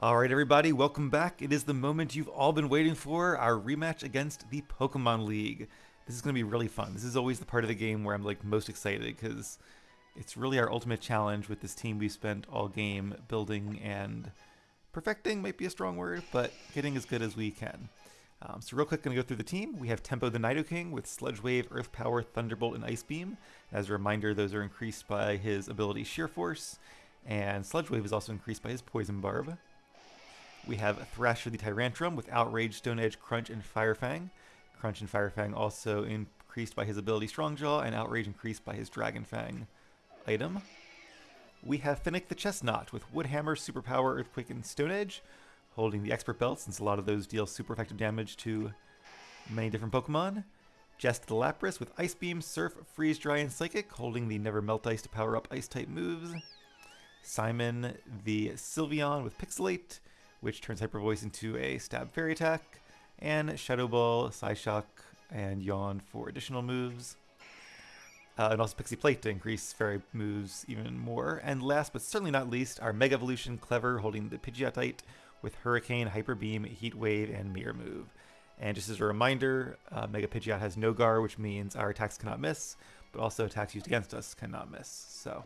Alright everybody, welcome back. It is the moment you've all been waiting for, our rematch against the Pokemon League. This is going to be really fun. This is always the part of the game where I'm like most excited because it's really our ultimate challenge with this team we spent all game building and perfecting might be a strong word, but getting as good as we can. So real quick, going to go through the team. We have Tempo the Nidoking with Sludge Wave, Earth Power, Thunderbolt, and Ice Beam. As a reminder, those are increased by his ability Sheer Force, and Sludge Wave is also increased by his Poison Barb. We have Thrasher the Tyrantrum with Outrage, Stone Edge, Crunch, and Fire Fang. Crunch and Fire Fang also increased by his ability Strongjaw, and Outrage increased by his Dragon Fang item. We have Finnick the Chestnut with Woodhammer, Superpower, Earthquake, and Stone Edge, holding the Expert Belt since a lot of those deal super effective damage to many different Pokemon. Jest the Lapras with Ice Beam, Surf, Freeze Dry, and Psychic, holding the Never Melt Ice to power up Ice-type moves. Simon the Sylveon with Pixelate, which turns Hyper Voice into a Stab Fairy attack, and Shadow Ball, Psyshock, and Yawn for additional moves. And also Pixie Plate to increase fairy moves even more. And last but certainly not least, our Mega Evolution Clever holding the Pidgeotite with Hurricane, Hyper Beam, Heat Wave, and Mirror Move. And just as a reminder, Mega Pidgeot has no Gar, which means our attacks cannot miss, but also attacks used against us cannot miss. So,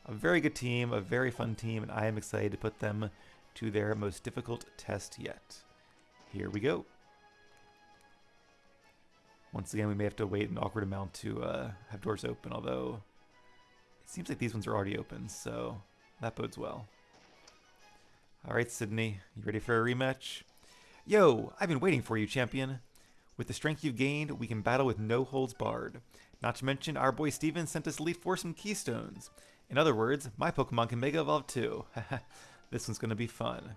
a very good team, a very fun team, and I am excited to put them to their most difficult test yet. Here we go. Once again, we may have to wait an awkward amount to have doors open, although it seems like these ones are already open, so that bodes well. Alright, Sidney, you ready for a rematch? Yo, I've been waiting for you, champion. With the strength you've gained, we can battle with no holds barred. Not to mention, our boy Steven sent us Elite Four some Keystones. In other words, my Pokemon can Mega Evolve too. This one's going to be fun.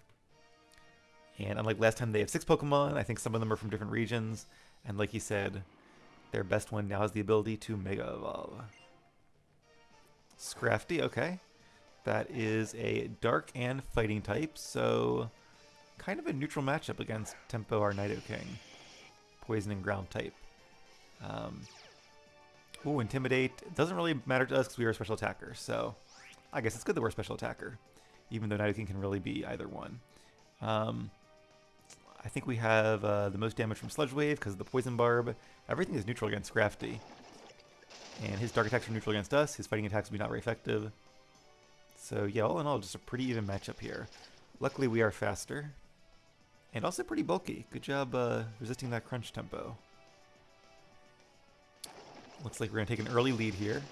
And unlike last time, they have 6 Pokemon. I think some of them are from different regions. And like he said, their best one now has the ability to Mega Evolve. Scrafty, okay. That is a Dark and Fighting type, so kind of a neutral matchup against Tempo, our Nidoking. Poison and Ground type. Ooh, Intimidate. It doesn't really matter to us because we are a special attacker, so I guess it's good that we're a special attacker, even though Nidoking can really be either one. I think we have the most damage from Sludge Wave because of the Poison Barb. Everything is neutral against Scrafty. And his Dark attacks are neutral against us. His fighting attacks will be not very effective. So yeah, all in all, just a pretty even matchup here. Luckily, we are faster. And also pretty bulky. Good job resisting that crunch tempo. Looks like we're going to take an early lead here.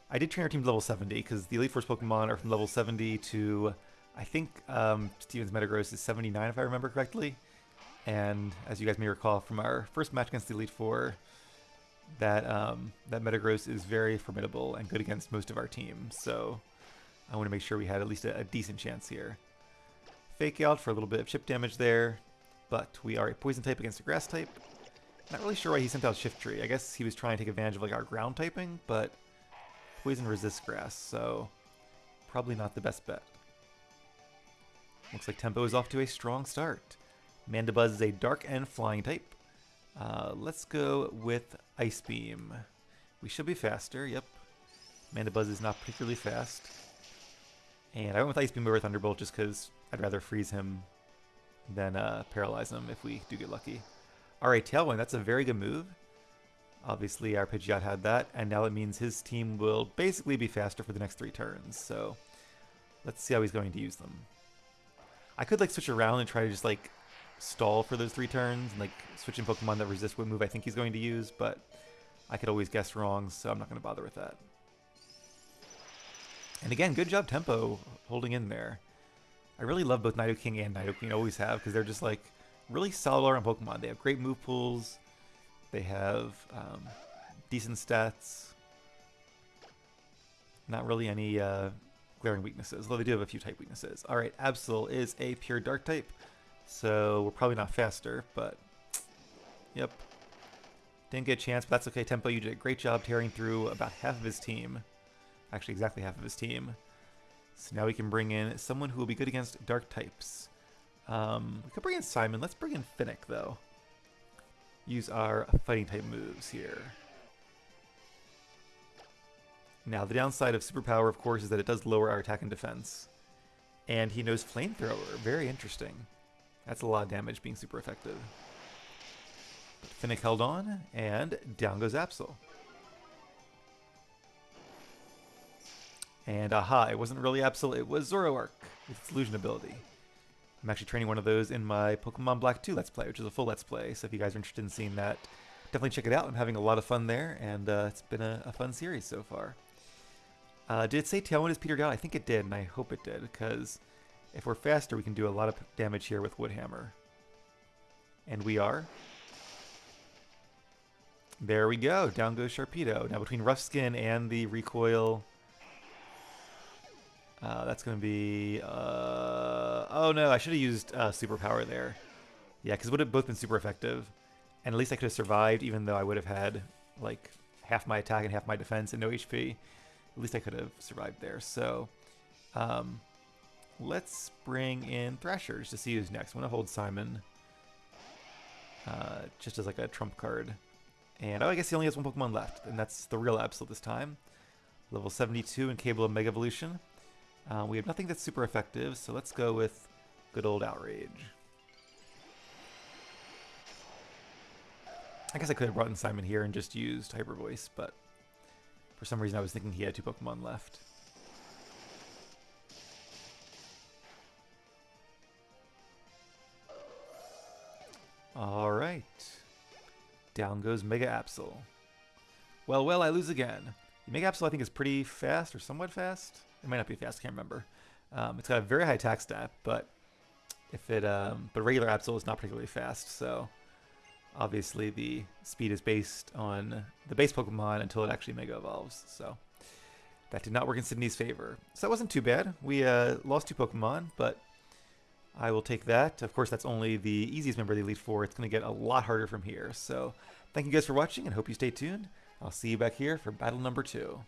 I did train our team to level 70 because the Elite Force Pokemon are from level 70 to, I think Steven's Metagross is 79 if I remember correctly. And as you guys may recall from our first match against the Elite Four, that Metagross is very formidable and good against most of our team. So I want to make sure we had at least a decent chance here. Fake out for a little bit of chip damage there, but we are a Poison type against a Grass type. Not really sure why he sent out Shiftry. I guess he was trying to take advantage of like our ground typing, but Poison resists Grass, so probably not the best bet. Looks like Tempo is off to a strong start. Mandibuzz is a Dark and Flying type. Let's go with Ice Beam. We should be faster, yep. Mandibuzz is not particularly fast. And I went with Ice Beam over Thunderbolt just because I'd rather freeze him than paralyze him if we do get lucky. Alright, Tailwind, that's a very good move. Obviously, our Pidgeot had that, and now it means his team will basically be faster for the next 3 turns, so let's see how he's going to use them. I could like switch around and try to just like stall for those 3 turns and like switch in Pokemon that resist what move I think he's going to use, but I could always guess wrong, so I'm not going to bother with that. And again, good job Tempo holding in there. I really love both Nidoking and Nidoqueen, always have, because they're just like really solid all-around Pokemon. They have great move pools. They have decent stats. Not really any glaring weaknesses, though they do have a few type weaknesses. Alright, Absol is a pure Dark type, so we're probably not faster, but yep. Didn't get a chance, but that's okay. Tempo, you did a great job tearing through about half of his team. Actually, exactly half of his team. So now we can bring in someone who will be good against Dark types. We could bring in Simon. Let's bring in Finnick, though. Use our fighting type moves here. Now, the downside of Superpower, of course, is that it does lower our attack and defense. And he knows Flamethrower. Very interesting. That's a lot of damage being super effective. Finnick held on, and down goes Absol. And aha, it wasn't really Absol, it was Zoroark with its illusion ability. I'm actually training one of those in my Pokemon Black 2 Let's Play, which is a full Let's Play, so if you guys are interested in seeing that, definitely check it out. I'm having a lot of fun there, and it's been a fun series so far. Did it say Tailwind is petered out? I think it did, and I hope it did, because if we're faster, we can do a lot of damage here with Woodhammer. And we are. There we go. Down goes Sharpedo. Now between Rough Skin and the recoil, that's going to be... oh no, I should have used Superpower there. Yeah, because it would have both been super effective. And at least I could have survived, even though I would have had like half my attack and half my defense and no HP. At least I could have survived there. So let's bring in Thrashers to see who's next. I'm going to hold Simon just as like a trump card. And oh, I guess he only has one Pokemon left, and that's the real Absol this time. Level 72 and capable of Mega Evolution. We have nothing that's super effective, so let's go with good old Outrage. I guess I could have brought in Simon here and just used Hyper Voice, but for some reason I was thinking he had 2 Pokemon left. Alright. Down goes Mega Absol. Well, I lose again. The Mega Absol I think is pretty fast, or somewhat fast. It might not be fast, I can't remember. It's got a very high attack stat, but if it, but regular Absol is not particularly fast, so obviously the speed is based on the base Pokemon until it actually Mega Evolves, so that did not work in Sidney's favor. So that wasn't too bad. We lost 2 Pokemon, but I will take that. Of course, that's only the easiest member of the Elite Four. It's going to get a lot harder from here. So thank you guys for watching and hope you stay tuned. I'll see you back here for battle number 2.